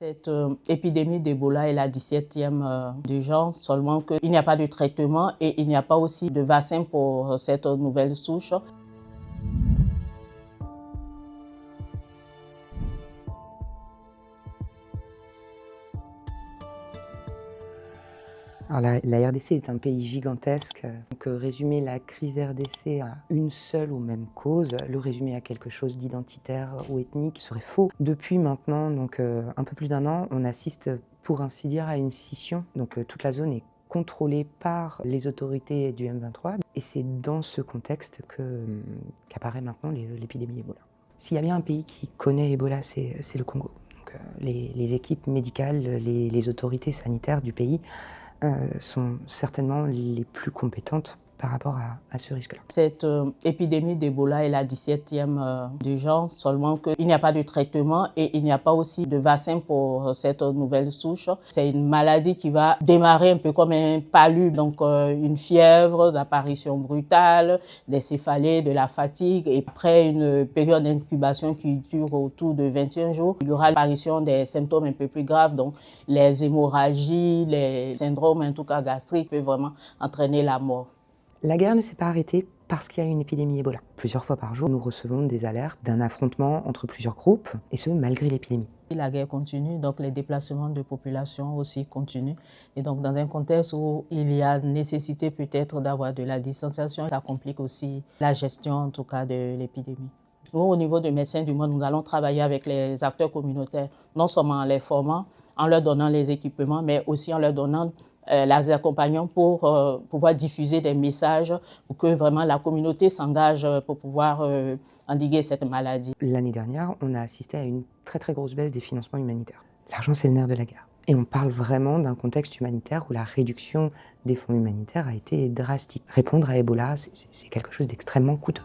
Cette épidémie d'Ebola est la 17e du genre, seulement qu'il n'y a pas de traitement et il n'y a pas aussi de vaccin pour cette nouvelle souche. Alors la RDC est un pays gigantesque, donc résumer la crise RDC à une seule ou même cause, le résumer à quelque chose d'identitaire ou ethnique serait faux. Depuis maintenant un peu plus d'un an, on assiste pour ainsi dire à une scission, donc toute la zone est contrôlée par les autorités du M23 et c'est dans ce contexte qu'apparaît maintenant l'épidémie Ebola. S'il y a bien un pays qui connaît Ebola, c'est le Congo. Donc, les équipes médicales, les autorités sanitaires du pays sont certainement les plus compétentes par rapport à ce risque-là. Cette épidémie d'Ebola est la 17e du genre, seulement qu'il n'y a pas de traitement et il n'y a pas aussi de vaccin pour cette nouvelle souche. C'est une maladie qui va démarrer un peu comme un palu, donc une fièvre, d'apparition brutale, des céphalées, de la fatigue. Et après une période d'incubation qui dure autour de 21 jours, il y aura l'apparition des symptômes un peu plus graves, donc les hémorragies, les syndromes en tout cas gastriques peuvent vraiment entraîner la mort. La guerre ne s'est pas arrêtée parce qu'il y a une épidémie Ebola. Plusieurs fois par jour, nous recevons des alertes d'un affrontement entre plusieurs groupes, et ce, malgré l'épidémie. La guerre continue, donc les déplacements de population aussi continuent. Et donc dans un contexte où il y a nécessité peut-être d'avoir de la distanciation, ça complique aussi la gestion en tout cas de l'épidémie. Nous, au niveau de Médecins du Monde, nous allons travailler avec les acteurs communautaires, non seulement en les formant, en leur donnant les équipements, mais aussi en leur donnant les accompagnants pour pouvoir diffuser des messages pour que vraiment la communauté s'engage pour pouvoir endiguer cette maladie. L'année dernière, on a assisté à une très grosse baisse des financements humanitaires. L'argent, c'est le nerf de la guerre. Et on parle vraiment d'un contexte humanitaire où la réduction des fonds humanitaires a été drastique. Répondre à Ebola, c'est quelque chose d'extrêmement coûteux.